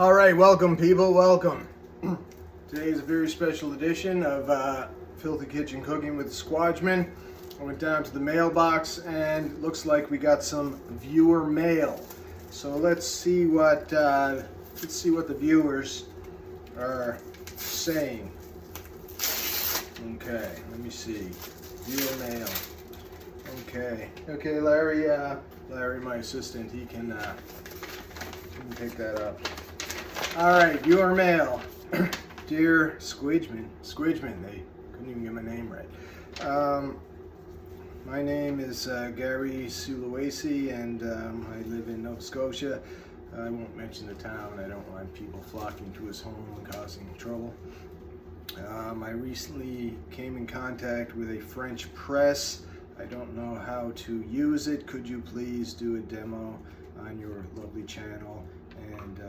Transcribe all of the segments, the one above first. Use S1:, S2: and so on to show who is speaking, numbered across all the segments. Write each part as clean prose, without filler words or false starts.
S1: All right, welcome people, welcome. Today is a very special edition of Filthy Kitchen Cooking with the Squadgeman. I went down to the mailbox and it looks like we got some viewer mail. So let's see what the viewers are saying. Okay, let me see. Viewer mail. Okay, Larry, my assistant, he can pick that up. All right, viewer mail. Dear Squidgeman, they couldn't even get my name right. My name is Gary Sulawesi, and I live in Nova Scotia. I won't mention the town. I don't want people flocking to his home and causing trouble. I recently came in contact with a French press. I don't know how to use it. Could you please do a demo on your lovely channel? And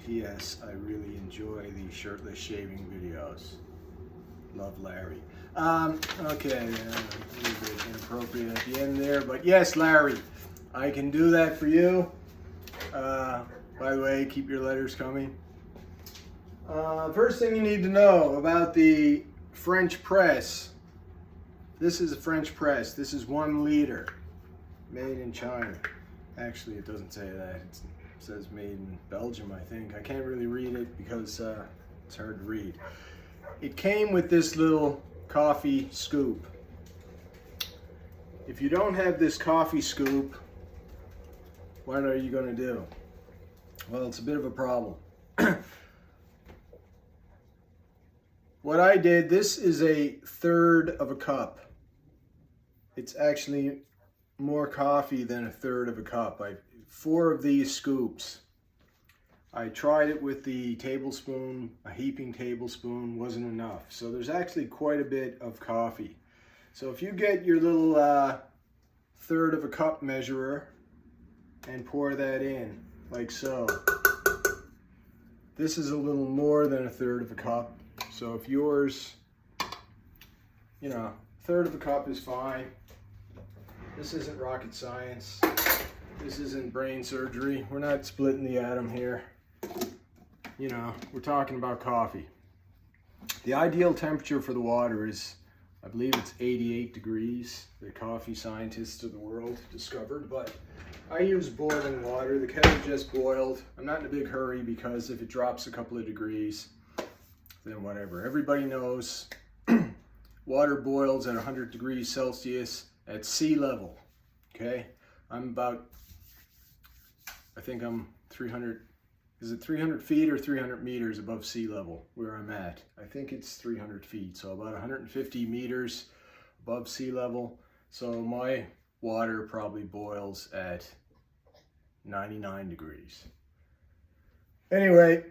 S1: P.S. I really enjoy the shirtless shaving videos. Love, Larry. Okay, a little bit inappropriate at the end there, but yes, Larry, I can do that for you. By the way, keep your letters coming. First thing you need to know about the French press. This is a French press. This is 1 liter, made in China. Actually, it doesn't say that. It says made in Belgium, I think. I can't really read it because it's hard to read. It came with this little coffee scoop. If you don't have this coffee scoop, what are you going to do? Well, it's a bit of a problem. What I did, this is a 1/3 of a cup. It's actually more coffee than a 1/3 of a cup. 4 of these scoops. I tried it with the tablespoon, a heaping tablespoon, wasn't enough. So there's actually quite a bit of coffee. So if you get your little 1/3 of a cup measurer and pour that in, like so. This is a little more than a 1/3 of a cup. So if yours, 1/3 of a cup is fine. This isn't rocket science. This isn't brain surgery. We're not splitting the atom here. We're talking about coffee. The ideal temperature for the water is, I believe it's 88 degrees. The coffee scientists of the world discovered, but I use boiling water. The kettle just boiled. I'm not in a big hurry because if it drops a couple of degrees, then whatever. Everybody knows water boils at 100 degrees Celsius at sea level, okay? I think I'm 300, is it 300 feet or 300 meters above sea level where I'm at? I think it's 300 feet, so about 150 meters above sea level. So my water probably boils at 99 degrees. Anyway,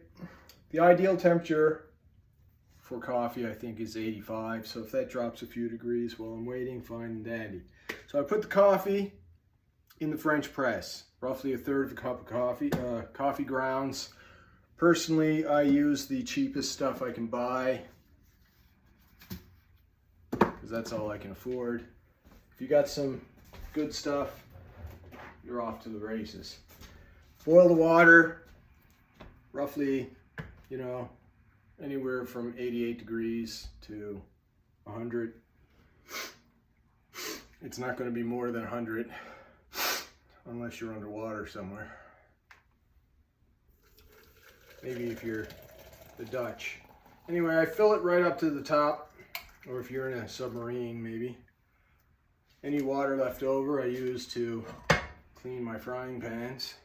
S1: the ideal temperature for coffee, I think, is 85. So if that drops a few degrees while I'm waiting, fine and dandy. So I put the coffee in the French press, roughly a 1/3 of a cup of coffee grounds. Personally, I use the cheapest stuff I can buy because that's all I can afford. If you got some good stuff, you're off to the races. Boil the water, roughly, anywhere from 88 degrees to 100. It's not going to be more than 100 unless you're underwater somewhere. Maybe if you're the Dutch. Anyway, I fill it right up to the top, or if you're in a submarine, maybe. Any water left over I use to clean my frying pans.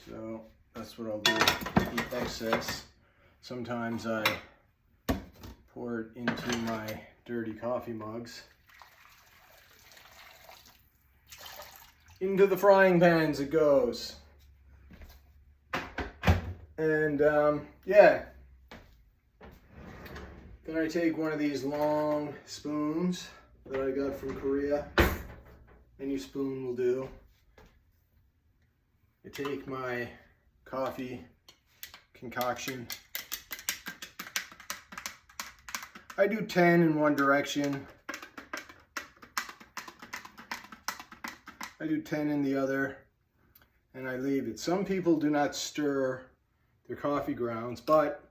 S1: So that's what I'll do. The excess. Sometimes I pour it into my dirty coffee mugs. Into the frying pans it goes. And yeah. Then I take one of these long spoons that I got from Korea. Any spoon will do. I take my coffee concoction. I do 10 in one direction. I do 10 in the other. and I leave it. Some people do not stir their coffee grounds, but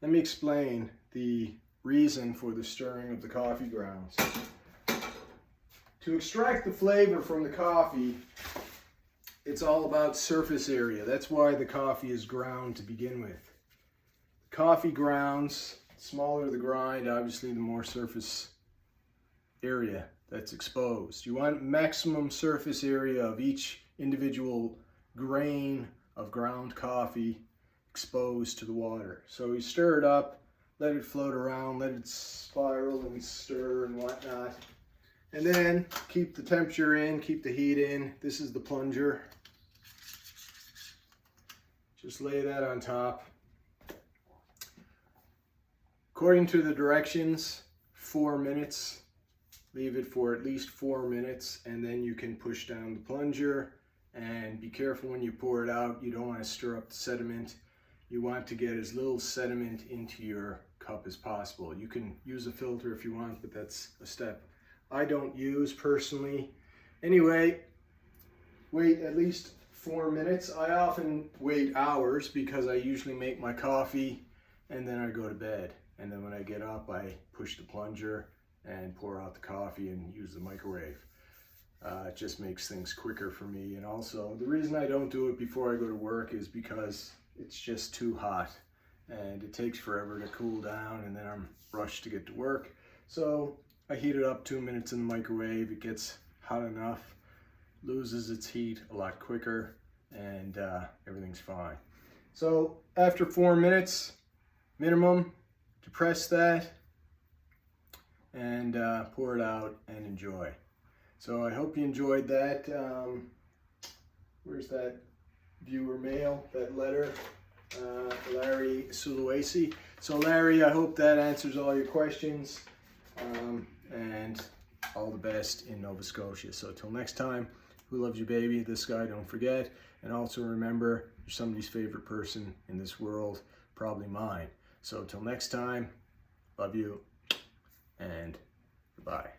S1: let me explain the reason for the stirring of the coffee grounds. To extract the flavor from the coffee, it's all about surface area. That's why the coffee is ground to begin with. The coffee grounds, smaller the grind, obviously the more surface area that's exposed. You want maximum surface area of each individual grain of ground coffee exposed to the water. So you stir it up, let it float around, let it spiral and stir and whatnot. And then keep the temperature in, keep the heat in. This is the plunger. Just lay that on top. According to the directions, 4 minutes. Leave it for at least 4 minutes, and then you can push down the plunger. And be careful when you pour it out. You don't want to stir up the sediment. You want to get as little sediment into your cup as possible. You can use a filter if you want, but that's a step I don't use personally. Anyway, wait at least 4 minutes. I often wait hours because I usually make my coffee and then I go to bed. And then when I get up, I push the plunger and pour out the coffee and use the microwave. It just makes things quicker for me. And also, the reason I don't do it before I go to work is because it's just too hot and it takes forever to cool down, and then I'm rushed to get to work. So I heat it up 2 minutes in the microwave. It gets hot enough, loses its heat a lot quicker, and everything's fine. So after 4 minutes minimum, depress that and pour it out and enjoy. So I hope you enjoyed that. Where's that viewer mail, that letter? Larry Sulawesi. So Larry, I hope that answers all your questions, and all the best in Nova Scotia. So till next time, who loves you, baby? This guy, don't forget. And also remember, you're somebody's favorite person in this world, probably mine. So till next time, love you, and goodbye.